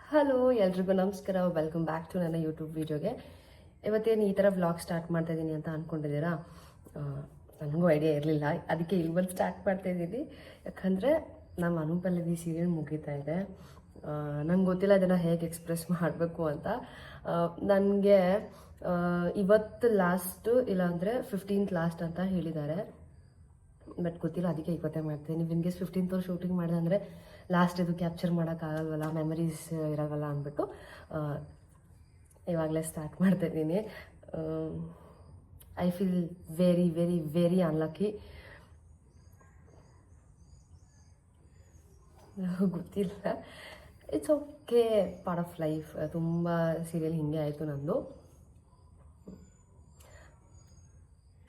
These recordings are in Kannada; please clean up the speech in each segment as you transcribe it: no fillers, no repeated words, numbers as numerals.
ಹಲೋ ಎಲ್ರಿಗೂ ನಮಸ್ಕಾರ, ವೆಲ್ಕಮ್ ಬ್ಯಾಕ್ ಟು ನನ್ನ ಯೂಟ್ಯೂಬ್ ವೀಡಿಯೋಗೆ. ಇವತ್ತೇನು ಈ ಥರ ವ್ಲಾಗ್ ಸ್ಟಾರ್ಟ್ ಮಾಡ್ತಾ ಇದ್ದೀನಿ ಅಂತ ಅಂದ್ಕೊಂಡಿದ್ದೀರಾ? ನನಗೂ ಐಡಿಯಾ ಇರಲಿಲ್ಲ, ಅದಕ್ಕೆ ಇಲ್ಲಿ ಬಂದು ಸ್ಟಾರ್ಟ್ ಮಾಡ್ತಾ ಇದ್ದೀನಿ. ಯಾಕಂದರೆ ನಮ್ಮ ಅನುಪಲ್ಲವಿ ಸೀರಿಯಲ್ ಮುಗೀತಾ ಇದೆ. ನಂಗೆ ಗೊತ್ತಿಲ್ಲ ಅದನ್ನು ಹೇಗೆ ಎಕ್ಸ್ಪ್ರೆಸ್ ಮಾಡಬೇಕು ಅಂತ. ನನಗೆ ಇವತ್ತು ಲಾಸ್ಟು, ಇಲ್ಲಾಂದರೆ 15th ಲಾಸ್ಟ್ ಅಂತ ಹೇಳಿದ್ದಾರೆ. ಬಟ್ ಗೊತ್ತಿಲ್ಲ, ಅದಕ್ಕೆ ಇವತ್ತೇ ಮಾಡ್ತೀನಿ. ನೀವು ಇನ್ಕೇಸ್ 15th ಶೂಟಿಂಗ್ ಮಾಡಿದೆ ಅಂದರೆ ಲಾಸ್ಟ್ ಇದು ಕ್ಯಾಪ್ಚರ್ ಮಾಡೋಕ್ಕಾಗಲ್ವಲ್ಲ, ಮೆಮರೀಸ್ ಇರೋವಲ್ಲ ಅಂದ್ಬಿಟ್ಟು ಇವಾಗಲೇ ಸ್ಟಾರ್ಟ್ ಮಾಡ್ತಾಯಿದ್ದೀನಿ. I feel very very very unlucky. ಗೊತ್ತಿಲ್ಲ, it's okay, part of life. ತುಂಬ ಸೀರಿಯಲ್ ಹಿಂಗೆ ಆಯಿತು ನಂದು.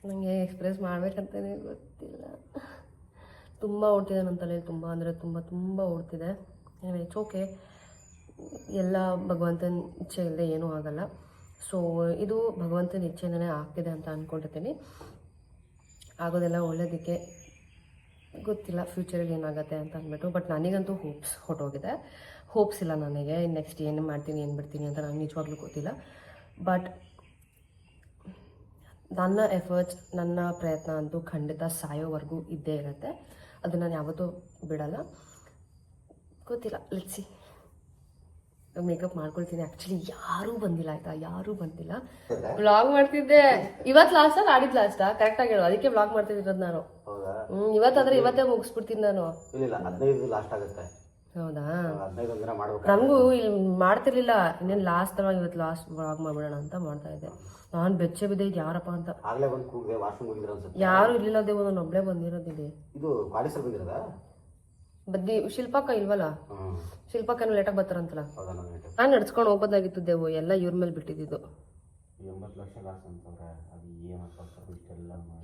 ನನಗೆ ಎಕ್ಸ್ಪ್ರೆಸ್ ಮಾಡ್ಬೇಕಂತಲೇ ಗೊತ್ತಿಲ್ಲ. ತುಂಬ ಓಡ್ತಿದೆ ನನ್ನ ತಲೆಯಲ್ಲಿ, ತುಂಬ ಅಂದರೆ ತುಂಬ ತುಂಬ ಓಡ್ತಿದೆ. ಇಟ್ಸ್ ಓಕೆ, ಎಲ್ಲ ಭಗವಂತನ ಇಚ್ಛೆ ಇಲ್ಲದೆ ಏನೂ ಆಗಲ್ಲ. ಸೊ ಇದು ಭಗವಂತನ ಇಚ್ಛೆನೇ ಆಗ್ತಿದೆ ಅಂತ ಅಂದ್ಕೊಂಡಿರ್ತೀನಿ. ಆಗೋದೆಲ್ಲ ಒಳ್ಳೇದಕ್ಕೆ. ಗೊತ್ತಿಲ್ಲ ಫ್ಯೂಚರಲ್ಲಿ ಏನಾಗುತ್ತೆ ಅಂತ ಅಂದ್ಬಿಟ್ಟು. ಬಟ್ ನನಗಂತೂ ಹೊಟ್ಟೋಗಿದೆ. ಹೋಪ್ಸ್ ಇಲ್ಲ ನನಗೆ. ನೆಕ್ಸ್ಟ್ ಏನು ಮಾಡ್ತೀನಿ ಏನು ಬಿಡ್ತೀನಿ ಅಂತ ನನಗೆ ನಿಜವಾಗ್ಲೂ ಗೊತ್ತಿಲ್ಲ. ಬಟ್ ನನ್ನ ಎಫರ್ಟ್ಸ್, ನನ್ನ ಪ್ರಯತ್ನ ಅಂತೂ ಖಂಡಿತ ಸಾಯೋವರೆಗೂ ಇದ್ದೇ ಇರುತ್ತೆ. ಅದು ನಾನು ಯಾವತ್ತೂ ಬಿಡಲ್ಲ. ಗೊತ್ತಿಲ್ಲ, ಲೆಟ್ಸಿ. ಮೇಕಪ್ ಮಾಡ್ಕೊಳ್ತೀನಿ. ಆ್ಯಕ್ಚುಲಿ ಯಾರೂ ಬಂದಿಲ್ಲ, ಆಯಿತಾ? ಯಾರೂ ಬಂದಿಲ್ಲ. ವ್ಲಾಗ್ ಮಾಡ್ತಿದ್ದೆ. ಇವತ್ತು ಲಾಸ್ಟಾ ನಾಡಿದ್ದು ಲಾಸ್ಟಾ? ಕರೆಕ್ಟಾಗಿ ಹೇಳು. ಅದಕ್ಕೆ ವ್ಲಾಗ್ ಮಾಡ್ತಿರೋದು ನಾನು. ಇವತ್ತಾದ್ರೆ ಇವತ್ತೇ ಮುಗಿಸ್ಬಿಡ್ತೀನಿ ನಾನು. ಹೌದಾ? ನನಗೂ ಇಲ್ಲಿ ಮಾಡ್ತಿರ್ಲಿಲ್ಲ. ಇನ್ನೇನು ಲಾಸ್ಟ್ ಅಲ್ಲ, ಇವತ್ತು ಲಾಸ್ಟ್ ವ್ಲಾಗ್ ಮಾಡ್ಬಿಡೋಣ ಅಂತ ಮಾಡ್ತಾ ಇದ್ದೆ. ನಾನು ಬೆಚ್ಚೆ ಬಿದ್ದಿದ್ದು ಯಾರಪ್ಪ ಅಂತ. ಯಾರು ಇರ್ಲಿಲ್ಲ ದೇವು, ನಾನು ಒಬ್ಳೆ ಬಂದಿರೋದಿದೆ. ಬದ್ದಿ ಶಿಲ್ಪಕ್ಕ ಇಲ್ವಲ್ಲ? ಶಿಲ್ಪಕ್ಕನು ಲೇಟಾಗಿ ಬರ್ತಾರಂತಲ್ಲ. ನಾನು ನಡ್ಸ್ಕೊಂಡು ಹೋಗ್ಬೋದಾಗಿತ್ತು ದೇವು, ಎಲ್ಲ ಇವ್ರ ಮೇಲೆ ಬಿಟ್ಟಿದ್ದು.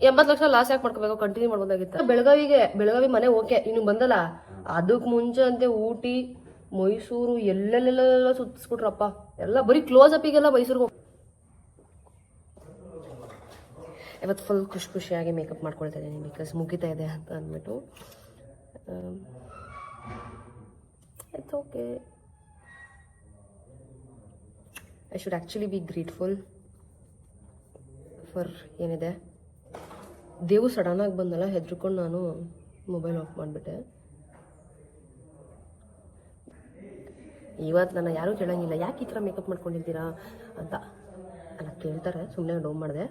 80 ಲಕ್ಷ ಲಾಸ್ ಯಾಕೆ ಮಾಡ್ಕೋಬೇಕು? ಕಂಟಿನ್ಯೂ ಮಾಡ್ಬೋದಾಗಿತ್ತು. ಬೆಳಗಾವಿ ಮನೆ ಓಕೆ, ಇನ್ನು ಬಂದಲ್ಲ ಅದಕ್ಕೆ ಮುಂಚೆ ಅಂತೆ ಊಟಿ, ಮೈಸೂರು ಎಲ್ಲೆಲ್ಲೆಲ್ಲ ಸುತ್ತಿಸ್ಬಿಟ್ರಪ್ಪ. ಎಲ್ಲ ಬರೀ ಕ್ಲೋಸ್ ಅಪ್ಪಿಗೆಲ್ಲ ಮೈಸೂರಿಗೆ ಇವತ್ತು ಫುಲ್ ಖುಷಿಯಾಗಿ ಮೇಕಪ್ ಮಾಡ್ಕೊಳ್ತಾ ಇದ್ದೀನಿ. ಬಿಕಾಸ್ ಮುಗಿತಾ ಇದೆ ಅಂತ ಅಂದ್ಬಿಟ್ಟು. It's okay. I should actually be grateful for ಏನಿದೆ. ದೇವು ಸಡನ್ನಾಗಿ ಬಂದಲ್ಲ, ಹೆದ್ರುಕೊಂಡು ನಾನು ಮೊಬೈಲ್ ಆಫ್ ಮಾಡಿಬಿಟ್ಟೆ. ಇವತ್ತು ನನ್ನ ಯಾರೂ ಕೇಳೋಂಗಿಲ್ಲ, ಯಾಕೆ ಈ ಥರ ಮೇಕಪ್ ಮಾಡ್ಕೊಂಡಿದ್ದೀರಾ ಅಂತ ಅಲ್ಲ ಕೇಳ್ತಾರೆ. ಸುಮ್ಮನೆ ಡೋಮ್ ಮಾಡಿದೆ.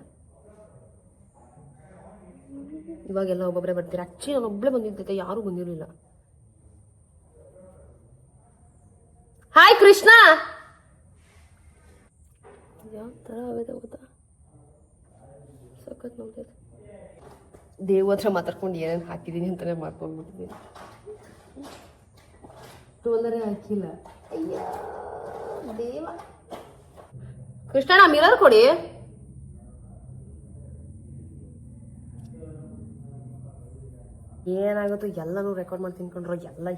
ಇವಾಗೆಲ್ಲ ಒಬ್ಬೊಬ್ಬರೇ ಬರ್ತೀರಾ. ಆ್ಯಕ್ಚುಲಿ ನಾನು ಒಬ್ಬಳೇ ಬಂದಿದ್ದೆ, ಯಾರೂ ಬಂದಿರಲಿಲ್ಲ. ಹಾಯ್ ಕೃಷ್ಣ. ಯಾವ ಥರ ಆಗಿದೆ ಗೊತ್ತಾ? ಸಖತ್ ನೋಡ್ತೈತೆ. ದೇವ್ ಹತ್ರ ಮಾತಾಡ್ಕೊಂಡು ಏನೇನು ಹಾಕಿದ್ದೀನಿ ಅಂತಲೇ ಮಾಡ್ಕೊಂಡ್ಬಿಟ್ಟಿದ್ದೀನಿ. ಟೋಲರೇ ಹಾಕಿಲ್ಲ. ಅಯ್ಯ ದೇವ. ಕೃಷ್ಣ, ಮಿರರ್ ಕೊಡಿ. ಏನಾಗುತ್ತೋ ಎಲ್ಲನೂ ರೆಕಾರ್ಡ್ ಮಾಡಿ ತಿನ್ಕೊಂಡ್ರು.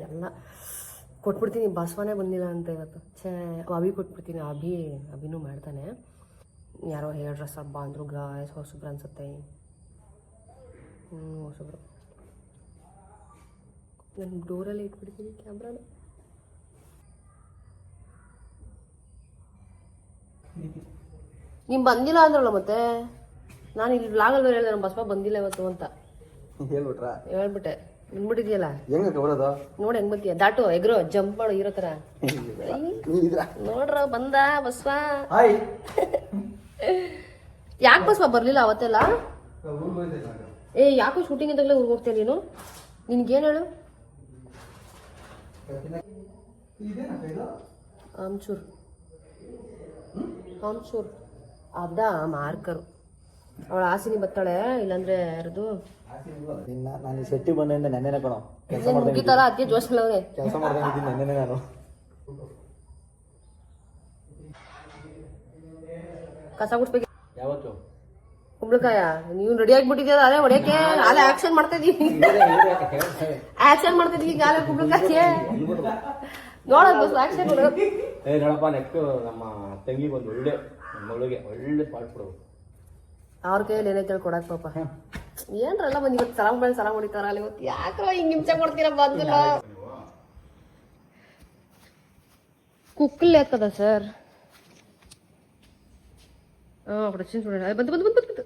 ಎಲ್ಲ ಕೊಟ್ಬಿಡ್ತೀನಿ. ಬಸವನೇ ಬಂದಿಲ್ಲ ಅಂತ ಇವತ್ತು. ಅಭಿ ಕೊಟ್ಬಿಡ್ತೀನಿ. ಅಭಿನೂ ಮಾಡ್ತಾನೆ. ಯಾರೋ ಹೇರ್ ಡ್ರೆಸ್ ಹಬ್ಬ ಅಂದರು. ಗಾಯ್ಸ್ ಹೊಸಬ್ರು ಅನ್ಸುತ್ತೆ. ಹೊಸಬ್ರು. ನಾನು ಡೋರಲ್ಲಿ ಇಟ್ಬಿಡ್ತೀನಿ ಕ್ಯಾಮ್ರಾನ. ನೀವು ಬಂದಿಲ್ಲ ಅಂದ್ರಲ್ಲ ಮತ್ತೆ. ನಾನು ಇಲ್ಲಿ ವ್ಲಾಗಲ್ಲಿ ಬೇರೆ ಹೇಳಿದೆ ನಮ್ಮ ಬಸವ ಬಂದಿಲ್ಲ ಇವತ್ತು ಅಂತ ಹೇಳ್ಬಿಟ್ಟೆ. ಬಂದ್ಬಿಟ್ಟಿದ್ಯಲ್ಲ, ನೋಡಿ ಹೆಂಗ್ ಬರ್ತೀಯ. ದಾಟು, ಎಗ್ರೋ, ಜಂಪ್ ಮಾಡು ಇರೋ ತರ. ನೋಡ್ರ ಬಂದ ಬಸವ. ಯಾಕೆ ಬಸವ ಬರ್ಲಿಲ್ಲ ಅವತ್ತೆಲ್ಲ? ಯಾಕೋ ಶೂಟಿಂಗ್ ಇದ್ದಾಗಲೇ ಊರಿಗೆ ಹೋಗ್ತೀಯ ನೀನು? ನಿನ್ಗೇನು ಹೇಳು? ಆಮ್ಚೂರ್ ಅದ ಮಾರ್ಕರು. ಅವಳ ಆಸಿನಿ ಬತ್ತಾಳೆ, ಇಲ್ಲಾಂದ್ರೆ ಯಾರದು ನಾನು ಸೆಟ್ಟಿ ಬಂದಿಂದ ನೆನ್ನೆನೆ ಕಣೋ ಮುಗಿತಾರ. ಅದಕ್ಕೆ ಜೋಶಲ್ಲ ಅವ್ರೆ ಕೆಲಸ ಮಾಡ್ದಂಗಿದ್ದೀನಿ ನೆನ್ನೆನೆ. ನಾನು ಕಸ ಗುಡ್ಸ್ಬೇಕು ಯಾವತ್ತು ಕುಂಬಳಕಾಯ. ನೀವು ರೆಡಿ ಆಗಿಬಿಟ್ಟಿದ್ಯಾ? ಅದೇ ಹೊಡೆಯಕ್ಕೆ ಅಲ್ಲೇ ಆಕ್ಷನ್ ಮಾಡ್ತಾ ಇದೀವಿ. ಆಕ್ಷನ್ ಮಾಡ್ತಾ ಇದೀವಿ ಗಾಲೆ ಕುಂಬಳಕಾಯ. ನೋಡೋದು ಬಸ್ ಆಕ್ಷನ್ ನೋಡಪ್ಪ. ನೆಕ್ಸ್ಟ್ ನಮ್ಮ ತಂಗಿಗೆ ಒಂದು ಒಳ್ಳೆ ಮಗಳಿಗೆ ಒಳ್ಳೆ ಪಾಠ ಕೊಡು. ಅವ್ರ ಕೈಯಲ್ಲಿ ಏನೇ ಕೇಳ್ಕೊಡಕ್ ಪಾಪ. ಏನ್ರಲ್ಲ ಬಂದು ಇವತ್ತು ಸಲ ಹೊಡಿತಾರ ಅಲ್ಲಿ. ಇವತ್ತು ಯಾಕ್ರ ಹಿಂಗ್ ಹಿಂಸೆ ಕೊಡ್ತೀರ ಬಂದಿಲ್ಲ. కుక్కలు లేదు కదా సార్. అక్కడ వచ్చింది చూడండి. అది బంతు బంతు బంతు బంతు.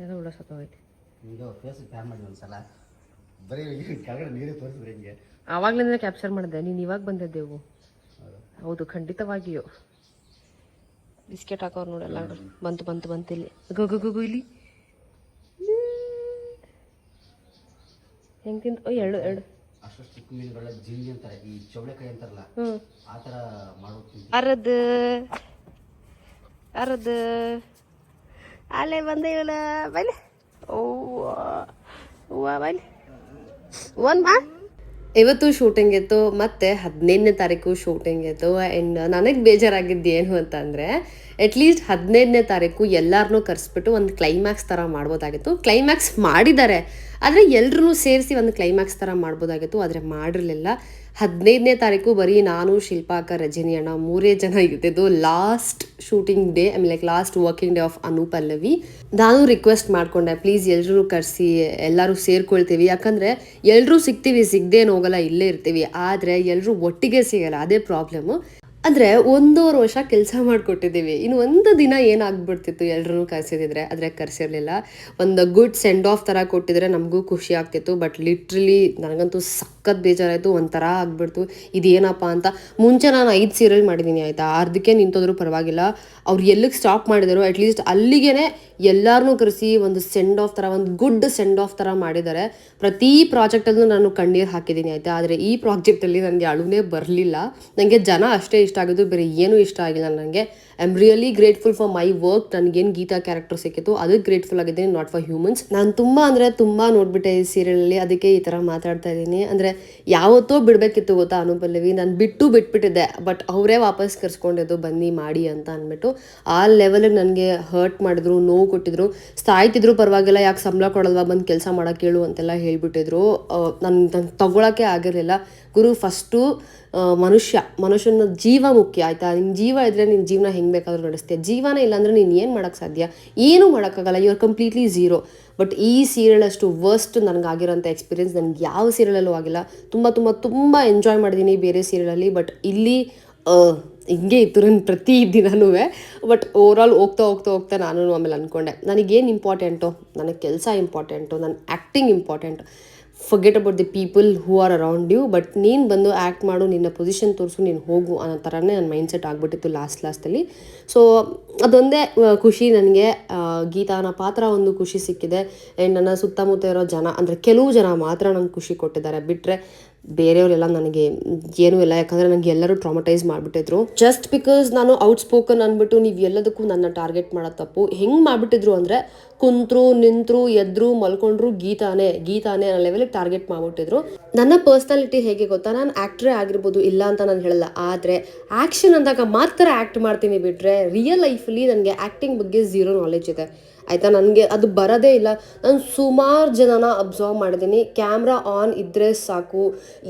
ಏನೋ ಉಳ್ಳ ಸತ್ತೋಗೈತಿ. ಆವಾಗ್ಲಿಂದ ಕ್ಯಾಪ್ಚರ್ ಮಾಡಿದೆ. ನೀನು ಇವಾಗ ಬಂದಿದ್ದೆವು. ಹೌದು, ಖಂಡಿತವಾಗಿಯೂ. ಬಿಸ್ಕೆಟ್ ಹಾಕೋರು ನೋಡಲ್ಲ. ಬಂತು ಬಂತು ಬಂತು ಇಲ್ಲಿ. ಗಗು ಇಲ್ಲಿ ಹೆಂಗ್ ತಿಂತ. ಎರಡು ಎರಡು ಅಷ್ಟು ಚಿಕ್ಕ ಮೀನುಗಳ ಜಿಂಗಿ ಅಂತಾರೆ, ಈ ಚೌಳೆಕಾಯಿ ಅಂತಾರಲ್ಲ ಆ ಥರ ಮಾಡೋದು. ಅರದು ಅಲ್ಲೇ ಬಂದೆ ಇವಳ ಬೈಲೆ. ಬೈಲೆ ಒಂದು ಬಾ. ಇವತ್ತು ಶೂಟಿಂಗ್ ಇತ್ತು, ಮತ್ತು 15ನೇ ತಾರೀಕು ಶೂಟಿಂಗ್ ಇತ್ತು. ಆ್ಯಂಡ್ ನನಗೆ ಬೇಜಾರಾಗಿದ್ದು ಏನು ಅಂತಂದರೆ, ಅಟ್ಲೀಸ್ಟ್ 15ನೇ ತಾರೀಕು ಎಲ್ಲರನ್ನೂ ಕರೆಸ್ಬಿಟ್ಟು ಒಂದು ಕ್ಲೈಮ್ಯಾಕ್ಸ್ ಥರ ಮಾಡ್ಬೋದಾಗಿತ್ತು. ಕ್ಲೈಮ್ಯಾಕ್ಸ್ ಮಾಡಿದ್ದಾರೆ, ಆದರೆ ಎಲ್ಲರೂ ಸೇರಿಸಿ ಒಂದು ಕ್ಲೈಮ್ಯಾಕ್ಸ್ ಥರ ಮಾಡ್ಬೋದಾಗಿತ್ತು, ಆದರೆ ಮಾಡಿರಲಿಲ್ಲ. 15ನೇ ತಾರೀಕು ಬರೀ ನಾನು, ಶಿಲ್ಪಾ ಅಕ್ಕ, ರಜನಿ ಅಣ್ಣ 3 ಜನ ಇರ್ತಿದ್ದು. Last shooting day, like last working day of Anu Pallavi. ನಾನು ರಿಕ್ವೆಸ್ಟ್ ಮಾಡಿಕೊಂಡೆ, ಪ್ಲೀಸ್ ಎಲ್ಲರೂ ಕರೆಸಿ, ಎಲ್ಲರೂ ಸೇರ್ಕೊಳ್ತೀವಿ. ಯಾಕಂದರೆ ಎಲ್ಲರೂ ಸಿಗ್ತೀವಿ, ಸಿಗದೇನು ಹೋಗಲ್ಲ, ಇಲ್ಲೇ ಇರ್ತೀವಿ. ಆದರೆ ಎಲ್ಲರೂ ಒಟ್ಟಿಗೆ ಸಿಗಲ್ಲ, ಅದೇ ಪ್ರಾಬ್ಲಮ್ಮು. ಅಂದರೆ 1.5 ವರ್ಷ ಕೆಲಸ ಮಾಡಿಕೊಟ್ಟಿದ್ದೀವಿ. ಇನ್ನು ಒಂದು ದಿನ ಏನಾಗ್ಬಿಡ್ತಿತ್ತು ಎಲ್ಲರೂ ಕರೆಸಿದ್ರೆ, ಆದರೆ ಕರೆಸಿರಲಿಲ್ಲ. ಒಂದು ಗುಡ್ ಸೆಂಡ್ ಆಫ್ ಥರ ಕೊಟ್ಟಿದ್ರೆ ನಮಗೂ ಖುಷಿ ಆಗ್ತಿತ್ತು. ಬಟ್ ಲಿಟ್ರಲಿ ನನಗಂತೂ ಸಖತ್ ಬೇಜಾರಾಯಿತು, ಒಂಥರ ಆಗ್ಬಿಡ್ತು. ಇದೇನಪ್ಪ ಅಂತ. ಮುಂಚೆ ನಾನು 5 ಸೀರಿಯಲ್ ಮಾಡಿದ್ದೀನಿ ಆಯಿತಾ, ಅರ್ಧಕ್ಕೆ ನಿಂತೋದ್ರೂ ಪರವಾಗಿಲ್ಲ. ಅವ್ರು ಎಲ್ಲಿಗೆ ಸ್ಟಾಪ್ ಮಾಡಿದರು, ಅಟ್ಲೀಸ್ಟ್ ಅಲ್ಲಿಗೇ ಎಲ್ಲರನ್ನೂ ಕರೆಸಿ ಒಂದು ಸೆಂಡ್ ಆಫ್ ಥರ, ಒಂದು ಗುಡ್ ಸೆಂಡ್ ಆಫ್ ಥರ ಮಾಡಿದ್ದಾರೆ. ಪ್ರತಿ ಪ್ರಾಜೆಕ್ಟಲ್ಲೂ ನಾನು ಕಣ್ಣೀರು ಹಾಕಿದ್ದೀನಿ ಆಯಿತಾ, ಆದರೆ ಈ ಪ್ರಾಜೆಕ್ಟಲ್ಲಿ ನನಗೆ ಅಳುನೇ ಬರಲಿಲ್ಲ. ನನಗೆ ಜನ ಅಷ್ಟೇ ಇಷ್ಟ ಆಗಿದ್ದು, ಬೇರೆ ಏನೂ ಇಷ್ಟ ಆಗಿಲ್ಲ ನನಗೆ. I am really grateful for my work. ನನಗೇನು ಗೀತಾ ಕ್ಯಾರೆಕ್ಟರ್ ಸಿಕ್ಕಿತ್ತು ಅದಕ್ಕೆ ಗ್ರೇಟ್ಫುಲ್ ಆಗಿದ್ದೀನಿ, ನಾಟ್ ಫಾರ್ ಹ್ಯೂಮನ್ಸ್. ನಾನು ತುಂಬ ಅಂದರೆ ತುಂಬ ನೋಡಿಬಿಟ್ಟೆ ಈ ಸೀರಿಯಲಲ್ಲಿ, ಅದಕ್ಕೆ ಈ ಥರ ಮಾತಾಡ್ತಾ ಇದ್ದೀನಿ. ಅಂದರೆ ಯಾವತ್ತೋ ಬಿಡಬೇಕಿತ್ತು ಗೊತ್ತಾ ಅನು ಪಲ್ಲವಿ, ನಾನು ಬಿಟ್ಬಿಟ್ಟಿದ್ದೆ. ಬಟ್ ಅವರೇ ವಾಪಸ್ ಕರ್ಸ್ಕೊಂಡಿದ್ದು ಬನ್ನಿ ಮಾಡಿ ಅಂತ ಅಂದ್ಬಿಟ್ಟು. ಆ ಲೆವೆಲಿಗೆ ನನಗೆ ಹರ್ಟ್ ಮಾಡಿದ್ರು, ನೋವು ಕೊಟ್ಟಿದ್ರು. ಸಾಯ್ತಿದ್ರು ಪರವಾಗಿಲ್ಲ, ಯಾಕೆ ಸಂಬಳ ಕೊಡಲ್ವಾ, ಬಂದು ಕೆಲಸ ಮಾಡೋಕ್ಕೆ ಹೇಳು ಅಂತೆಲ್ಲ ಹೇಳಿಬಿಟ್ಟಿದ್ರು. ನಾನು ತಗೊಳಕ್ಕೆ ಆಗಿರಲಿಲ್ಲ. ಗುರು, ಫಸ್ಟು ಮನುಷ್ಯನ ಜೀವ ಮುಖ್ಯ ಆಯಿತಾ. ನಿನ್ನ ಜೀವ ಇದ್ದರೆ ನಿನ್ನ ಜೀವನ ಹೆಂಗೆ ಬೇಕಾದ್ರೂ ನಡೆಸ್ತೀಯ. ಜೀವನ ಇಲ್ಲಾಂದರೆ ನೀನು ಏನು ಮಾಡೋಕ್ಕೆ ಸಾಧ್ಯ, ಏನೂ ಮಾಡೋಕ್ಕಾಗಲ್ಲ. You are completely zero. But ಈ ಸೀರಿಯಲ್ ಅಷ್ಟು ವರ್ಸ್ಟ್ ನನಗಾಗಿರೋಂಥ ಎಕ್ಸ್ಪೀರಿಯೆನ್ಸ್ ನನಗೆ ಯಾವ ಸೀರಿಯಲಲ್ಲೂ ಆಗಿಲ್ಲ. ತುಂಬ ತುಂಬ ತುಂಬ ಎಂಜಾಯ್ ಮಾಡಿದ್ದೀನಿ ಬೇರೆ ಸೀರಿಯಲಲ್ಲಿ. ಬಟ್ ಇಲ್ಲಿ ಹಿಂಗೆ ಇತ್ತು ನನ್ನ ಪ್ರತಿ ದಿನವೂ. ಬಟ್ ಓವರಾಲ್ ಹೋಗ್ತಾ ನಾನು ಆಮೇಲೆ ಅಂದ್ಕೊಂಡೆ, ನನಗೇನು ಇಂಪಾರ್ಟೆಂಟು, ನನಗೆ ಕೆಲಸ ಇಂಪಾರ್ಟೆಂಟು, ನನ್ನ acting important. Forget about the people who are around you. But ನೀನು ಬಂದು ಆ್ಯಕ್ಟ್ ಮಾಡು, ನಿನ್ನ ಪೊಸಿಷನ್ ತೋರಿಸು, ನೀನು ಹೋಗು ಅನ್ನೋ ಥರನೇ ನನ್ನ ಮೈಂಡ್ಸೆಟ್ ಆಗಿಬಿಟ್ಟಿತ್ತು ಲಾಸ್ಟಲ್ಲಿ. ಸೊ ಅದೊಂದೇ ಖುಷಿ ನನಗೆ. ಗೀತಾನ ಪಾತ್ರ ಒಂದು ಖುಷಿ ಸಿಕ್ಕಿದೆ. ಆ್ಯಂಡ್ ನನ್ನ ಸುತ್ತಮುತ್ತ ಇರೋ ಜನ, ಅಂದರೆ ಕೆಲವು ಜನ ಮಾತ್ರ ನಂಗೆ ಖುಷಿ ಕೊಟ್ಟಿದ್ದಾರೆ. ಬಿಟ್ಟರೆ ಬೇರೆಯವರೆಲ್ಲ ನನಗೆ ಏನೂ ಇಲ್ಲ. ಯಾಕಂದರೆ ನನಗೆ ಎಲ್ಲರೂ ಟ್ರಾಮಟೈಸ್ ಮಾಡಿಬಿಟ್ಟಿದ್ರು. ಜಸ್ಟ್ ಬಿಕಾಸ್ ನಾನು ಔಟ್ಸ್ಪೋಕನ್ ಅಂದ್ಬಿಟ್ಟು ನೀವು ಎಲ್ಲದಕ್ಕೂ ನನ್ನ ಟಾರ್ಗೆಟ್ ಮಾಡೋದು ತಪ್ಪು. ಹೆಂಗೆ ಮಾಡಿಬಿಟ್ಟಿದ್ರು ಅಂದರೆ, ಕುಂತರು, ನಿಂತರು, ಎದ್ರು, ಮಲ್ಕೊಂಡ್ರು, ಗೀತಾನೇ ಅನ್ನೋ ಲೆವೆಲಿಗೆ ಟಾರ್ಗೆಟ್ ಮಾಡಿಬಿಟ್ಟಿದ್ರು. ನನ್ನ ಪರ್ಸ್ನಾಲಿಟಿ ಹೇಗೆ ಗೊತ್ತಾ, ನಾನು ಆ್ಯಕ್ಟ್ರೇ ಆಗಿರ್ಬೋದು, ಇಲ್ಲ ಅಂತ ನಾನು ಹೇಳಲ್ಲ. ಆದರೆ ಆ್ಯಕ್ಷನ್ ಅಂದಾಗ ಮಾತ್ರ ಆ್ಯಕ್ಟ್ ಮಾಡ್ತೀನಿ. ಬಿಟ್ಟರೆ ರಿಯಲ್ ಲೈಫಲ್ಲಿ ನನಗೆ ಆ್ಯಕ್ಟಿಂಗ್ ಬಗ್ಗೆ ಝೀರೋ ನಾಲೆಜ್ ಇದೆ ಆಯಿತಾ. ನನಗೆ ಅದು ಬರೋದೇ ಇಲ್ಲ. ನಾನು ಸುಮಾರು ಜನನ ಅಬ್ಸರ್ವ್ ಮಾಡಿದ್ದೀನಿ. ಕ್ಯಾಮ್ರಾ ಆನ್ ಇದ್ದರೆ ಸಾಕು,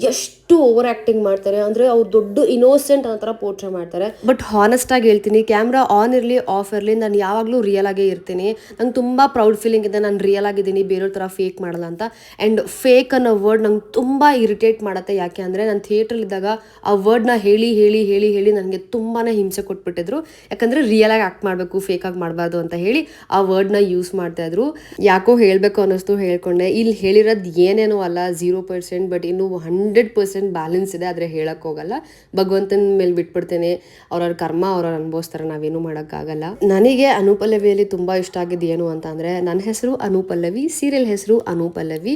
ಎಷ್ಟು ಓವರ್ ಆ್ಯಕ್ಟಿಂಗ್ ಮಾಡ್ತಾರೆ. ಅಂದರೆ ಅವ್ರು ದೊಡ್ಡ ಇನ್ನೋಸೆಂಟ್ ಅನ್ನೋ ಥರ ಪೋರ್ಟ್ರೇ ಮಾಡ್ತಾರೆ. ಬಟ್ ಹಾನೆಸ್ಟಾಗಿ ಹೇಳ್ತೀನಿ, ಕ್ಯಾಮ್ರಾ ಆನ್ ಇರಲಿ ಆಫ್ ಇರಲಿ, ನಾನು ಯಾವಾಗಲೂ ರಿಯಲ್ ಆಗೇ ಇರ್ತೀನಿ. ನಂಗೆ ತುಂಬ ಪ್ರೌಡ್ ಫೀಲಿಂಗ್ ಇದೆ, ನಾನು ರಿಯಲ್ ಆಗಿದ್ದೀನಿ, ಬೇರೆಯವ್ರ ಥರ ಫೇಕ್ ಮಾಡಲ್ಲ ಅಂತ. ಆ್ಯಂಡ್ ಫೇಕ್ ಅನ್ನೋ ವರ್ಡ್ ನಂಗೆ ತುಂಬ ಇರಿಟೇಟ್ ಮಾಡುತ್ತೆ. ಯಾಕೆ ಅಂದರೆ ನಾನು ಥಿಯೇಟ್ರಲ್ಲಿದ್ದಾಗ ಆ ವರ್ಡ್ನ ಹೇಳಿ ನನಗೆ ತುಂಬಾ ಹಿಂಸೆ ಕೊಟ್ಬಿಟ್ಟಿದ್ರು. ಯಾಕಂದರೆ ರಿಯಲಾಗಿ ಆ್ಯಕ್ಟ್ ಮಾಡಬೇಕು, ಫೇಕಾಗಿ ಮಾಡಬಾರ್ದು ಅಂತ ಹೇಳಿ ಆ ವರ್ಡ್ನ ಯೂಸ್ ಮಾಡ್ತಾಯಿದ್ರು. ಯಾಕೋ ಹೇಳಬೇಕು ಅನ್ನಿಸ್ತು, ಹೇಳ್ಕೊಂಡೆ. ಇಲ್ಲಿ ಹೇಳಿರೋದು ಏನೇನೋ ಅಲ್ಲ, 0%. ಬಟ್ ಇನ್ನೂ 100% ಬ್ಯಾಲೆನ್ಸ್ ಇದೆ, ಆದರೆ ಹೇಳೋಕ್ಕೋಗಲ್ಲ. ಭಗವಂತನ ಮೇಲೆ ಬಿಟ್ಬಿಡ್ತೇನೆ. ಅವ್ರವ್ರ ಕರ್ಮ ಅವ್ರವ್ರು ಅನುಭವಿಸ್ತಾರೆ, ನಾವೇನು ಮಾಡೋಕ್ಕಾಗಲ್ಲ. ನನಗೆ ಅನು ಪಲ್ಲವಿಯಲ್ಲಿ ತುಂಬ ಇಷ್ಟ ಆಗಿದ್ದು ಏನು ಅಂತ ಅಂದರೆ, ನನ್ನ ಹೆಸರು ಅನು ಪಲ್ಲವಿ, ಸೀರಿಯಲ್ ಹೆಸರು ಅನು ಪಲ್ಲವಿ.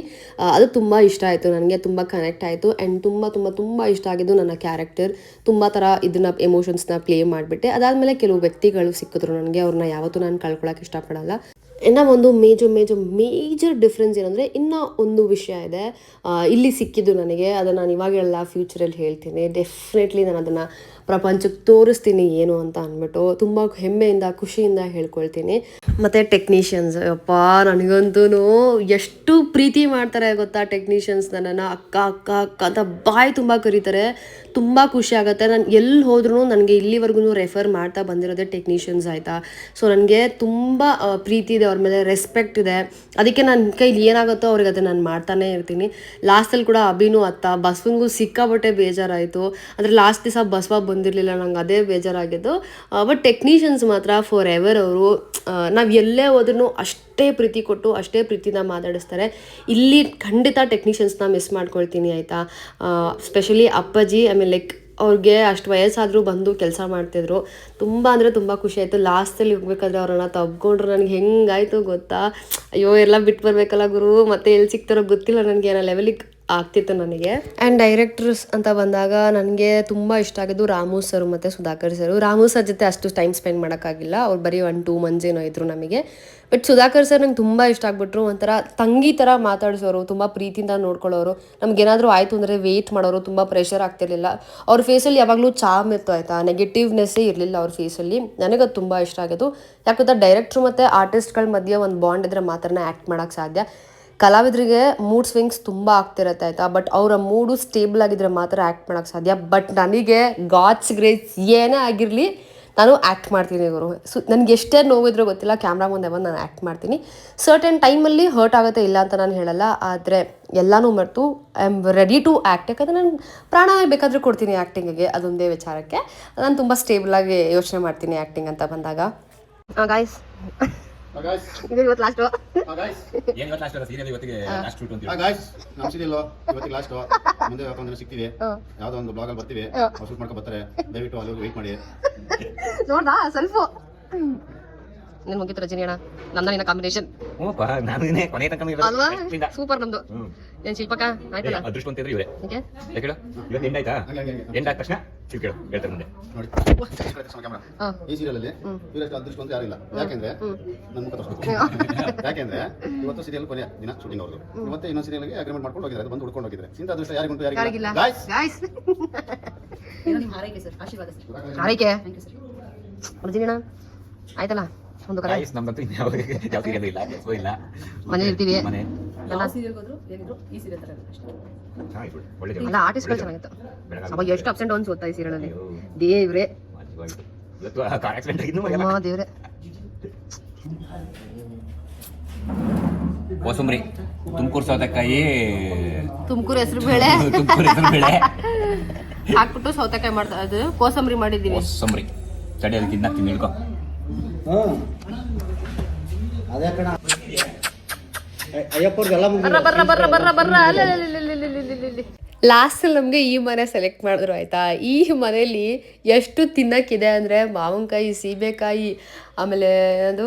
ಅದು ತುಂಬ ಇಷ್ಟ ಆಯಿತು ನನಗೆ, ತುಂಬ ಕನೆಕ್ಟ್ ಆಯಿತು. ಆ್ಯಂಡ್ ತುಂಬ ಇಷ್ಟ ಆಗಿದ್ದು ನನ್ನ ಕ್ಯಾರೆಕ್ಟರ್. ತುಂಬ ಥರ ಇದನ್ನು ಎಮೋಷನ್ಸ್ನ ಪ್ಲೇ ಮಾಡಿಬಿಟ್ಟೆ. ಅದಾದಮೇಲೆ ಕೆಲವು ವ್ಯಕ್ತಿಗಳು ಸಿಕ್ಕಿದ್ರು ನನಗೆ, ಅವ್ರನ್ನ ಯಾವತ್ತೂ ನಾನು ಕಳ್ಕೊಳಕ್ಕೆ ಇಷ್ಟಪಡಲ್ಲ. ಇನ್ನು ಒಂದು ಮೇಜರ್ ಡಿಫ್ರೆನ್ಸ್ ಏನಂದರೆ, ಇನ್ನೂ ಒಂದು ವಿಷಯ ಇದೆ ಇಲ್ಲಿ ಸಿಕ್ಕಿದ್ದು ನನಗೆ. ಅದನ್ನು ನಾನು ಇವಾಗ ಹೇಳಲ್ಲ, ಫ್ಯೂಚರಲ್ಲಿ ಹೇಳ್ತೀನಿ. ಡೆಫಿನೆಟ್ಲಿ ನಾನು ಅದನ್ನು ಪ್ರಪಂಚಕ್ಕೆ ತೋರಿಸ್ತೀನಿ ಏನು ಅಂತ ಅಂದ್ಬಿಟ್ಟು ತುಂಬ ಹೆಮ್ಮೆಯಿಂದ ಖುಷಿಯಿಂದ ಹೇಳ್ಕೊಳ್ತೀನಿ. ಮತ್ತು ಟೆಕ್ನಿಷಿಯನ್ಸ್, ಅಪ್ಪ ನನಗಂತೂ ಎಷ್ಟು ಪ್ರೀತಿ ಮಾಡ್ತಾರೆ ಗೊತ್ತಾ ಟೆಕ್ನಿಷಿಯನ್ಸ್. ನನ್ನನ್ನು ಅಕ್ಕ ಅಂತ ಬಾಯಿ ತುಂಬ ಕರೀತಾರೆ. ತುಂಬ ಖುಷಿ ಆಗುತ್ತೆ. ನಾನು ಎಲ್ಲಿ ಹೋದ್ರೂ ನನಗೆ ಇಲ್ಲಿವರೆಗೂ ರೆಫರ್ ಮಾಡ್ತಾ ಬಂದಿರೋದೇ ಟೆಕ್ನಿಷಿಯನ್ಸ್ ಆಯಿತಾ. ಸೊ ನನಗೆ ತುಂಬ ಪ್ರೀತಿ ಇದೆ ಅವ್ರ ಮೇಲೆ ರೆಸ್ಪೆಕ್ಟ್ ಇದೆ. ಅದಕ್ಕೆ ನನ್ನ ಕೈಲಿ ಏನಾಗುತ್ತೋ ಅವ್ರಿಗೆ ಅದನ್ನು ನಾನು ಮಾಡ್ತಾನೆ ಇರ್ತೀನಿ. ಲಾಸ್ಟಲ್ಲಿ ಕೂಡ ಅಭಿನೂ ಅತ್ತ ಬಸವನಿಗೂ ಸಿಕ್ಕಾಬಟ್ಟೆ ಬೇಜಾರಾಯಿತು. ಅಂದರೆ ಲಾಸ್ಟ್ ದಿವಸ ಬಸವ ಬಂದಿರಲಿಲ್ಲ, ನಂಗೆ ಅದೇ ಬೇಜಾರಾಗಿದ್ದು. ಬಟ್ ಟೆಕ್ನಿಷಿಯನ್ಸ್ ಮಾತ್ರ ಫಾರ್ ಎವರ್ ಅವರು ನಾವು ಎಲ್ಲೇ ಹೋದ್ರೂ ಅಷ್ಟೇ ಪ್ರೀತಿ ಕೊಟ್ಟು ಅಷ್ಟೇ ಪ್ರೀತಿನ ಮಾತಾಡಿಸ್ತಾರೆ. ಇಲ್ಲಿ ಖಂಡಿತ ಟೆಕ್ನಿಷಿಯನ್ಸ್ನ ಮಿಸ್ ಮಾಡ್ಕೊಳ್ತೀನಿ ಆಯಿತಾ. ಸ್ಪೆಷಲಿ ಅಪ್ಪಾಜಿ, ಆಮೇಲೆ ಲೈಕ್ ಅವ್ರಿಗೆ ಅಷ್ಟು ವಯಸ್ಸಾದರೂ ಬಂದು ಕೆಲಸ ಮಾಡ್ತಿದ್ರು. ತುಂಬ ಅಂದರೆ ತುಂಬ ಖುಷಿ ಆಯಿತು. ಲಾಸ್ಟಲ್ಲಿ ಹೋಗ್ಬೇಕಾದ್ರೆ ಅವ್ರನ್ನ ತಬ್ಕೊಂಡ್ರು. ನನಗೆ ಹೆಂಗಾಯಿತು ಗೊತ್ತಾ, ಅಯ್ಯೋ ಎಲ್ಲ ಬಿಟ್ಟು ಬರಬೇಕಲ್ಲ ಗುರು, ಮತ್ತೆ ಎಲ್ಲಿ ಸಿಗ್ತಾರೋ ಗೊತ್ತಿಲ್ಲ ನನಗೆ ಅನ್ನೋ ಲೆವೆಲಿಗೆ ಆಗ್ತಿತ್ತು ನನಗೆ. ಆ್ಯಂಡ್ ಡೈರೆಕ್ಟರ್ಸ್ ಅಂತ ಬಂದಾಗ ನನಗೆ ತುಂಬ ಇಷ್ಟ ಆಗಿದ್ದು ರಾಮು ಸರ್ ಮತ್ತು ಸುಧಾಕರ್ ಸರ್. ರಾಮು ಸರ್ ಜೊತೆ ಅಷ್ಟು ಟೈಮ್ ಸ್ಪೆಂಡ್ ಮಾಡೋಕ್ಕಾಗಿಲ್ಲ, ಅವ್ರು ಬರೀ 1-2 ಮಂತ್ಸ್ ಏನೋ ಇದ್ರು ನಮಗೆ. ಬಟ್ ಸುಧಾಕರ್ ಸರ್ ನಂಗೆ ತುಂಬ ಇಷ್ಟ ಆಗ್ಬಿಟ್ರು. ಒಂಥರ ತಂಗಿ ಥರ ಮಾತಾಡಿಸೋರು, ತುಂಬ ಪ್ರೀತಿಯಿಂದ ನೋಡ್ಕೊಳ್ಳೋರು. ನಮಗೇನಾದರೂ ಆಯಿತು ಅಂದರೆ ವೆಯ್ಟ್ ಮಾಡೋರು, ತುಂಬ ಪ್ರೆಷರ್ ಆಗ್ತಿರ್ಲಿಲ್ಲ. ಅವ್ರ ಫೇಸಲ್ಲಿ ಯಾವಾಗಲೂ ಚಾಮ್ ಇತ್ತು ಆಯಿತಾ, ನೆಗೆಟಿವ್ನೆಸ್ಸೇ ಇರಲಿಲ್ಲ ಅವ್ರ ಫೇಸಲ್ಲಿ. ನನಗದು ತುಂಬ ಇಷ್ಟ ಆಗೋದು. ಯಾಕಂದ್ರೆ ಡೈರೆಕ್ಟ್ರು ಮತ್ತು ಆರ್ಟಿಸ್ಟ್ಗಳ ಮಧ್ಯೆ ಒಂದು ಬಾಂಡ್ ಇದ್ದರೆ ಮಾತ್ರ ಆ್ಯಕ್ಟ್ ಮಾಡೋಕ್ಕೆ ಸಾಧ್ಯ. ಕಲಾವಿದರಿಗೆ ಮೂಡ್ ಸ್ವಿಂಗ್ಸ್ ತುಂಬ ಆಗ್ತಿರತ್ತೆ ಆಯಿತಾ, ಬಟ್ ಅವರ ಮೂಡು ಸ್ಟೇಬಲ್ ಆಗಿದ್ರೆ ಮಾತ್ರ ಆ್ಯಕ್ಟ್ ಮಾಡೋಕ್ಕೆ ಸಾಧ್ಯ. ಬಟ್ ನನಗೆ ಗಾಡ್ಸ್ ಗ್ರೇಸ್ ಏನೇ ಆಗಿರಲಿ ನಾನು ಆ್ಯಕ್ಟ್ ಮಾಡ್ತೀನಿ ಇವರು. ನನಗೆ ಎಷ್ಟೇ ನೋವಿದ್ರೂ ಗೊತ್ತಿಲ್ಲ, ಕ್ಯಾಮ್ರಾ ಮುಂದೆ ಬಂದು ನಾನು ಆ್ಯಕ್ಟ್ ಮಾಡ್ತೀನಿ. ಸರ್ಟನ್ ಟೈಮಲ್ಲಿ ಹರ್ಟ್ ಆಗುತ್ತೆ, ಇಲ್ಲ ಅಂತ ನಾನು ಹೇಳಲ್ಲ. ಆದರೆ ಎಲ್ಲನೂ ಮರೆತು I am ready to act. ಯಾಕಂದರೆ ನಾನು ಪ್ರಾಣವೇ ಬೇಕಾದರೂ ಕೊಡ್ತೀನಿ ಆ್ಯಕ್ಟಿಂಗಿಗೆ, ಅದೊಂದೇ ವಿಚಾರಕ್ಕೆ. ನಾನು ತುಂಬ ಸ್ಟೇಬಲಾಗಿ ಯೋಚನೆ ಮಾಡ್ತೀನಿ ಆ್ಯಕ್ಟಿಂಗ್ ಅಂತ ಬಂದಾಗ. ಗಾಯ್ಸ್ ಇದು ಇವತ್ತು ಲಾಸ್ಟು. ನಮ್ಮ ಸೀರಿಯಲ್ ಇವತ್ತಿಗೆ ಲಾಸ್ಟ್. ಮುಂದೆ ಯಾಕಂದ್ರೆ ಸಿಗ್ತೀವಿ, ಯಾವ್ದೋ ಒಂದು ಬ್ಲಾಗ್ ಅಲ್ಲಿ ಬರ್ತೀವಿ, ಶೂಟ್ ಮಾಡ್ಕೊಂಡು ಬರ್ತಾರೆ. ದಯವಿಟ್ಟು ಅಲ್ಲಿ ವೆಯ್ಟ್ ಮಾಡಿ. ನೋಡ್ದಾ ಸ್ವಲ್ಪ ನಿನ್ ಮುಗಿತು ರಜನಿ ಅಣ್ಣ, ನಮ್ದ ನಿನ್ನ ಕಾಂಬಿನೇಷನ್ ಅಲ್ವಾ? ಸೂಪರ್ ನಮ್ದು. ಏನ್ ಶಿಲ್ಪಕ ಆಯ್ತಲ್ಲ ಅದೃಷ್ಟ ಅಂತ ಇವ್ರೆ ಯಾಕೆ ಇವತ್ತು ಎಂಡ್ ಆಯ್ತಾ? ಎಂಡ್ ಆದ ತಕ್ಷಣ ಕೇಳು ಹೇಳ್ತಾರೆ ಮುಂದೆ ನೋಡಿ. ಈ ಸೀರಿಯಲ್ ಅಲ್ಲಿ ಇವರಷ್ಟು ಅದೃಷ್ಟ ಅಂತ ಯಾರಿಲ್ಲ. ಯಾಕೆಂದ್ರೆ ನನ್ನ ಮುಖ ತೋರಿಸ್ಬೇಕು. ಯಾಕೆಂದ್ರೆ ಇವತ್ತು ಸೀರಿಯಲ್ ಕೊನೆಯ ದಿನ ಶೂಟಿಂಗ್ ಅವ್ರದ್ದು. ಇವತ್ತು ಇನ್ನೊಂದು ಸೀರಿಯಲ್ಗೆ ಅಗ್ರಿಮೆಂಟ್ ಮಾಡ್ಕೊಂಡು ಹೋಗಿದ್ದಾರೆ, ಬಂದು ಹುಡ್ಕೊಂಡು ಹೋಗಿದ್ದಾರೆ. ಇಂಥ ಅದೃಷ್ಟ ಯಾರಿಗುಂಟು? ಯಾರಿಗಿಲ್ಲ. ಗಾಯ್ಸ್ ಹಾರೈಕೆ ಸರ್, ಆಶೀರ್ವಾದ ಸರ್. ಹಾರೈಕೆ ರಜನಿ ಅಣ್ಣ ಆಯ್ತಲ್ಲ. ಒಂದು ಕಡೆ ನಮ್ದಂತೂ ಯಾವ ಸೀರಿಯಲ್ ಇಲ್ಲ, ಇಲ್ಲ ಮನೇಲಿ ಇರ್ತೀವಿ. ಮನೆ ಎಲ್ಲ ಚೆನ್ನಾಗಿ ಒಳ್ಳೆ ಎಲ್ಲ ಆರ್ಟಿಸ್ಟ್ಗಳು ಚೆನ್ನಾಗಿತ್ತು. ಅವಾಗ ಎಷ್ಟು ಅಪ್ಸ್ ಅಂಡ್ ಡೌನ್ಸ್ ಓದ್ತಾ ಈ ಸೀರಿಯಲ್ ಅಲ್ಲಿ. ದೇವ್ರೆ ಇವತ್ತು ಕಾರ್ ಆಕ್ಸಿಡೆಂಟ್ ಆಗಿದ್ದು ದೇವ್ರೆ. ಕೋಸಂಬರಿ, ತುಮಕೂರು ಸೌತೆಕಾಯಿ, ತುಮಕೂರು ಹೆಸರು ಬೇಳೆ ತುಮಕೂರು ಹೆಸರು ಬೇಳೆ ಹಾಕ್ಬಿಟ್ಟು ಸೌತೆಕಾಯಿ ಮಾಡ್ತಾ ಅದು ಕೋಸಂಬರಿ ಮಾಡಿದ್ದೀವಿ. ಕೋಸಂಬರಿ ತಡಿ ಅಲ್ಲಿ ತಿನ್ನಕ್ತೀನಿ ಹೇಳ್ಕೊ. ಅದೇ ಕಣ ಅಯ್ಯಪ್ಪವ್ರಿಗೆಲ್ಲ ಬರ್ರ ಬರ್ರ ಬರ್ರ ಬರ್ರ ಲಾಸ್ಟಲ್ಲಿ ನಮಗೆ ಈ ಮನೆ ಸೆಲೆಕ್ಟ್ ಮಾಡಿದ್ರು ಆಯಿತಾ. ಈ ಮನೇಲಿ ಎಷ್ಟು ತಿನ್ನೋಕ್ಕಿದೆ ಅಂದರೆ ಮಾವಿನಕಾಯಿ, ಸೀಬೆಕಾಯಿ, ಆಮೇಲೆ ಅದು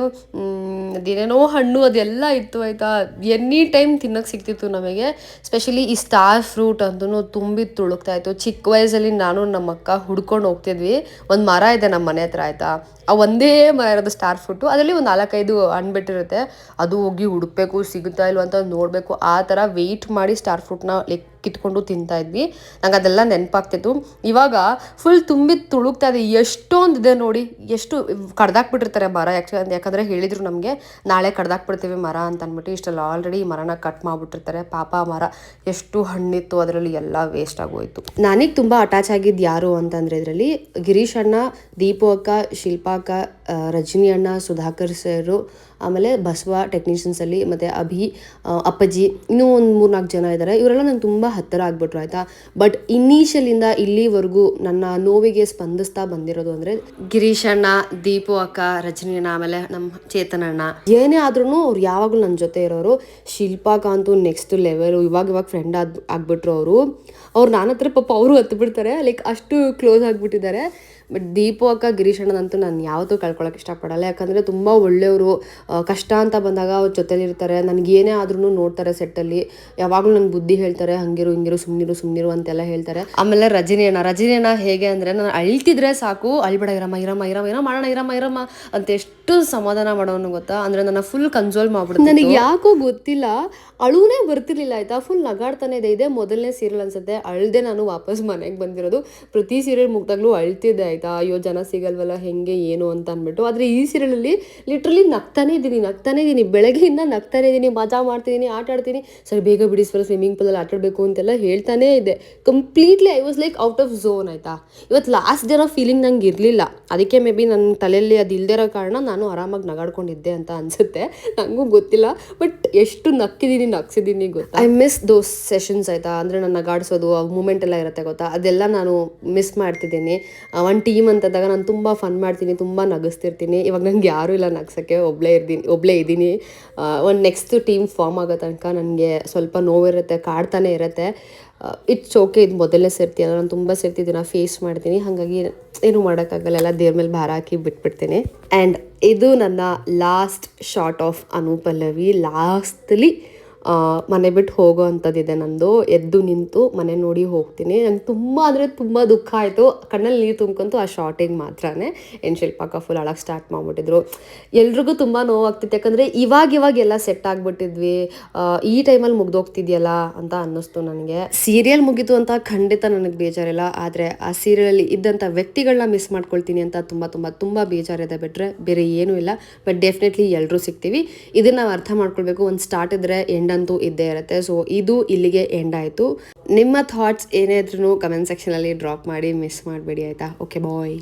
ಅದೇನೇನೋ ಹಣ್ಣು ಅದೆಲ್ಲ ಇತ್ತು ಆಯಿತಾ. ಎನಿ ಟೈಮ್ ತಿನ್ನೋಕ್ಕೆ ಸಿಗ್ತಿತ್ತು ನಮಗೆ. ಸ್ಪೆಷಲಿ ಈ ಸ್ಟಾರ್ ಫ್ರೂಟ್ ಅಂತೂ ತುಂಬಿ ತುಳುಕ್ತಾ ಇತ್ತು. ಚಿಕ್ಕ ವಯಸ್ಸಲ್ಲಿ ನಾನು ನಮ್ಮ ಅಕ್ಕ ಹುಡ್ಕೊಂಡು ಹೋಗ್ತಿದ್ವಿ. ಒಂದು ಮರ ಇದೆ ನಮ್ಮ ಮನೆ ಹತ್ರ ಆಯಿತಾ, ಆ ಒಂದೇ ಮರ ಇರೋದು ಸ್ಟಾರ್ ಫ್ರೂಟು. ಅದರಲ್ಲಿ ಒಂದು 4-5 ಹಣ್ಣು ಬಿಟ್ಟಿರುತ್ತೆ. ಅದು ಹೋಗಿ ಹುಡುಕ್ಬೇಕು, ಸಿಗುತ್ತಾ ಇಲ್ವ ಅಂತ ನೋಡಬೇಕು. ಆ ಥರ ವೆಯ್ಟ್ ಮಾಡಿ ಸ್ಟಾರ್ ಫ್ರೂಟ್ನ ಲೈಕ್ ಕಿತ್ಕೊಂಡು ತಿಂತಾ ಇದ್ವಿ. ನಂಗೆ ಅದೆಲ್ಲ ನೆನಪಾಗ್ತಿತ್ತು. ಇವಾಗ ಫುಲ್ ತುಂಬಿ ತುಳುಕ್ತಾ ಇದೆ. ಎಷ್ಟೊಂದಿದೆ ನೋಡಿ, ಎಷ್ಟು ಕಡ್ದಾಕ್ಬಿಟ್ಟಿರ್ತಾರೆ ಮರ. ಯಾಕಂದರೆ ಹೇಳಿದರು ನಮಗೆ ನಾಳೆ ಕಡ್ದಾಕ್ಬಿಡ್ತೀವಿ ಮರ ಅಂತ ಅಂದ್ಬಿಟ್ಟು. ಇಷ್ಟೆಲ್ಲ ಆಲ್ರೆಡಿ ಈ ಮರನ ಕಟ್ ಮಾಡಿಬಿಟ್ಟಿರ್ತಾರೆ. ಪಾಪ ಮರ ಎಷ್ಟು ಹಣ್ಣಿತ್ತು, ಅದರಲ್ಲಿ ಎಲ್ಲ ವೇಸ್ಟ್ ಆಗೋಯ್ತು. ನನಗೆ ತುಂಬ ಅಟ್ಯಾಚ್ ಆಗಿದ್ದು ಯಾರು ಅಂತಂದರೆ ಇದರಲ್ಲಿ ಗಿರೀಶ್ ಅಣ್ಣ, ದೀಪು ಅಕ್ಕ, ಶಿಲ್ಪಾ ಅಕ್ಕ, ರಜನಿ ಅಣ್ಣ, ಸುಧಾಕರ್ ಸರು, ಆಮೇಲೆ ಬಸವ ಟೆಕ್ನಿಷಿಯನ್ಸಲ್ಲಿ, ಮತ್ತು ಅಭಿ, ಅಪ್ಪಾಜಿ, ಇನ್ನೂ ಒಂದು 3-4 ಜನ ಇದ್ದಾರೆ. ಇವರೆಲ್ಲ ನಂಗೆ ತುಂಬ ಹತ್ತಿರ ಆಗ್ಬಿಟ್ರು ಆಯಿತಾ. ಬಟ್ ಇನಿಷಿಯಲಿಂದ ಇಲ್ಲಿವರೆಗೂ ನನ್ನ ನೋವಿಗೆ ಸ್ಪಂದಿಸ್ತಾ ಬಂದಿರೋದು ಅಂದರೆ ಗಿರೀಶ್ ಅಣ್ಣ, ದೀಪು ಅಕ್ಕ, ರಜನಿ ಅಣ್ಣ, ಆಮೇಲೆ ನಮ್ಮ ಚೇತನ್ ಅಣ್ಣ. ಏನೇ ಆದ್ರೂ ಅವ್ರು ಯಾವಾಗಲೂ ನನ್ನ ಜೊತೆ ಇರೋರು. ಶಿಲ್ಪಾಕ ಅಂತೂ ನೆಕ್ಸ್ಟ್ ಲೆವೆಲು. ಇವಾಗ ಫ್ರೆಂಡ್ ಆಗ್ಬಿಟ್ರು ಅವರು. ನನ್ನ ಹತ್ರ ಪಾಪ ಅವರು ಹತ್ತು ಬಿಡ್ತಾರೆ, ಲೈಕ್ ಅಷ್ಟು ಕ್ಲೋಸ್ ಆಗಿಬಿಟ್ಟಿದ್ದಾರೆ. ಬಟ್ ದೀಪು ಅಕ್ಕ, ಗಿರೀಶ್ ಅಣ್ಣನಂತೂ ನಾನು ಯಾವತ್ತೂ ಕಳ್ಕೊಳಕ್ಕೆ ಇಷ್ಟಪಡಲ್ಲ. ಯಾಕಂದರೆ ತುಂಬ ಒಳ್ಳೆಯವರು. ಕಷ್ಟ ಅಂತ ಬಂದಾಗ ಅವ್ರ ಜೊತೆಲಿರ್ತಾರೆ. ನನಗೇನೇ ಆದ್ರೂ ನೋಡ್ತಾರೆ ಸೆಟ್ಟಲ್ಲಿ. ಯಾವಾಗಲೂ ನನ್ನ ಬುದ್ಧಿ ಹೇಳ್ತಾರೆ, ಹಂಗಿರು ಹಿಂಗಿರು, ಸುಮ್ಮನಿರು ಅಂತೆಲ್ಲ ಹೇಳ್ತಾರೆ. ಆಮೇಲೆ ರಜನಿ ಅಣ್ಣ ಹೇಗೆ ಅಂದರೆ, ನಾನು ಅಳ್ತಿದ್ರೆ ಸಾಕು, ಅಳ್ಬೇಡ ಇರಮ್ಮ ಮಾಡೋಣ ಅಂತ ಎಷ್ಟು ಸಮಾಧಾನ ಮಾಡೋನು ಗೊತ್ತಾ. ಅಂದರೆ ನನ್ನ ಫುಲ್ ಕನ್ಸೋಲ್ ಮಾಡ್ಬಿಡ್ತು. ನನಗೆ ಯಾಕೋ ಗೊತ್ತಿಲ್ಲ, ಅಳುನೇ ಬರ್ತಿರ್ಲಿಲ್ಲ ಆಯಿತಾ. ಫುಲ್ ನಗಾಡ್ತಾನೆ ಇದೆ. ಇದೇ ಮೊದಲನೇ ಸೀರಿಯಲ್ ಅನ್ಸುತ್ತೆ ಅಳ್ದೆ ನಾನು ವಾಪಸ್ ಮನೆಗೆ ಬಂದಿರೋದು. ಪ್ರತಿ ಸೀರಿಯಲ್ ಮುಗ್ದಾಗ್ಲೂ ಅಳ್ತಿದ್ದೆ ಆಯಿತಾ, ಅಯ್ಯೋ ಜನ ಸಿಗಲ್ವಲ್ಲ ಹೆಂಗೆ ಏನು ಅಂತ ಅಂದ್ಬಿಟ್ಟು. ಆದರೆ ಈ ಸೀರಿಯಲಲ್ಲಿ ಲಿಟ್ರಲಿ ನಗ್ತಾನೇ ಇದ್ದೀನಿ, ಬೆಳಗ್ಗೆಯಿಂದ ನಗ್ತಾನೇ ಇದ್ದೀನಿ, ಮಜಾ ಮಾಡ್ತಿದ್ದೀನಿ, ಆಟ ಆಡ್ತೀನಿ. ಸರಿ ಬೇಗ ಬಿಡಿಸ್ಬರ, ಸ್ವಿಮ್ಮಿಂಗ್ ಪೂಲಲ್ಲಿ ಆಟ ಆಡಬೇಕು ಅಂತೆಲ್ಲ ಹೇಳ್ತಾನೇ ಇದೆ. Completely I was like out of zone ಆಯಿತಾ. ಇವತ್ತು ಲಾಸ್ಟ್ ಜನ ಫೀಲಿಂಗ್ ನಂಗೆ ಇರಲಿಲ್ಲ, ಅದಕ್ಕೆ ಮೇ ಬಿ ನನ್ನ ತಲೆಯಲ್ಲಿ ಅದು ಇಲ್ದೇ ಇರೋ ಕಾರಣ ನಾನು ಆರಾಮಾಗಿ ನಗಾಡ್ಕೊಂಡಿದ್ದೆ ಅಂತ ಅನಿಸುತ್ತೆ, ನನಗೂ ಗೊತ್ತಿಲ್ಲ. ಬಟ್ ಎಷ್ಟು ನಗ್ಸಿದ್ದೀನಿ ಗೊತ್ತಾ. ಐ ಮಿಸ್ ದೋಸ್ ಸೆಷನ್ಸ್ ಆಯಿತಾ. ಅಂದರೆ ನಾನು ನಗಾಡಿಸೋದು ಆ ಮೂಮೆಂಟ್ ಎಲ್ಲ ಇರುತ್ತೆ ಗೊತ್ತಾ, ಅದೆಲ್ಲ ನಾನು ಮಿಸ್ ಮಾಡ್ತಿದ್ದೀನಿ. ಒಂದು ಟೀಮ್ ಅಂತಂದಾಗ ನಾನು ತುಂಬ ಫನ್ ಮಾಡ್ತೀನಿ, ತುಂಬ ನಗಿಸ್ತಿರ್ತೀನಿ. ಇವಾಗ ನನಗೆ ಯಾರೂ ಇಲ್ಲ ನಗ್ಸೋಕ್ಕೆ, ಒಬ್ಬಳೇ ಇದ್ದೀನಿ. ಒಂದು ನೆಕ್ಸ್ಟ್ ಟೀಮ್ ಫಾರ್ಮ್ ಆಗೋ ತನಕ ನನಗೆ ಸ್ವಲ್ಪ ನೋವಿರುತ್ತೆ, ಕಾಡ್ತಾನೆ ಇರುತ್ತೆ. ಇಟ್ಸ್ ಓಕೆ, ಇದು ಮೊದಲನೇ ಸರ್ತಿ ಅಲ್ಲ, ನಾನು ತುಂಬ ಸರ್ತಿ ಇದನ್ನು ಫೇಸ್ ಮಾಡ್ತೀನಿ. ಹಾಗಾಗಿ ಏನೂ ಮಾಡೋಕ್ಕಾಗಲ್ಲ, ಎಲ್ಲ ದೇವ್ರ ಮೇಲೆ ಭಾರ ಹಾಕಿ ಬಿಟ್ಬಿಡ್ತೀನಿ. ಆ್ಯಂಡ್ ಇದು ನನ್ನ last shot of Anupallavi. Lastly ಮನೆ ಬಿಟ್ಟು ಹೋಗೋ ಅಂಥದ್ದಿದೆ ನಂದು. ಎದ್ದು ನಿಂತು ಮನೆ ನೋಡಿ ಹೋಗ್ತೀನಿ. ನಂಗೆ ತುಂಬ ಅಂದರೆ ತುಂಬ ದುಃಖ ಆಯಿತು, ಕಣ್ಣಲ್ಲಿ ನೀರು ತುಂಬ್ಕೊಂತು ಆ ಶಾರ್ಟಿಗೆ ಮಾತ್ರನೇ. ಏನು ಶಿಲ್ಪಕ್ಕ ಫುಲ್ ಅಳಕ್ಕೆ ಸ್ಟಾರ್ಟ್ ಮಾಡಿಬಿಟ್ಟಿದ್ರು. ಎಲ್ರಿಗೂ ತುಂಬ ನೋವಾಗ್ತಿತ್ತು, ಯಾಕಂದರೆ ಇವಾಗ ಎಲ್ಲ ಸೆಟ್ ಆಗಿಬಿಟ್ಟಿದ್ವಿ, ಈ ಟೈಮಲ್ಲಿ ಮುಗ್ದೋಗ್ತಿದ್ಯಲ್ಲ ಅಂತ ಅನ್ನಿಸ್ತು ನನಗೆ. ಸೀರಿಯಲ್ ಮುಗೀತು ಅಂತ ಖಂಡಿತ ನನಗೆ ಬೇಜಾರಿಲ್ಲ, ಆದರೆ ಆ ಸೀರಿಯಲಲ್ಲಿ ಇದ್ದಂಥ ವ್ಯಕ್ತಿಗಳನ್ನ ಮಿಸ್ ಮಾಡ್ಕೊಳ್ತೀನಿ ಅಂತ ತುಂಬ ಬೇಜಾರಿದೆ, ಬಿಟ್ಟರೆ ಬೇರೆ ಏನೂ ಇಲ್ಲ. ಬಟ್ ಡೆಫಿನೆಟ್ಲಿ ಎಲ್ಲರೂ ಸಿಗ್ತೀವಿ. ಇದನ್ನು ನಾವು ಅರ್ಥ ಮಾಡ್ಕೊಳ್ಬೇಕು, ಒಂದು ಸ್ಟಾರ್ಟ್ ಇದ್ದರೆ ಎಂಡ್ ಅಂತೂ ಇದ್ದೇ ಇರುತ್ತೆ. ಸೊ ಇದು ಇಲ್ಲಿಗೆ ಎಂಡ್ ಆಯಿತು. ನಿಮ್ಮ ಥಾಟ್ಸ್ ಏನೇ ಇದ್ರೂ ಕಮೆಂಟ್ ಸೆಕ್ಷನಲ್ಲಿ ಡ್ರಾಪ್ ಮಾಡಿ, ಮಿಸ್ ಮಾಡಬೇಡಿ ಆಯಿತಾ. ಓಕೆ ಬಾಯ್.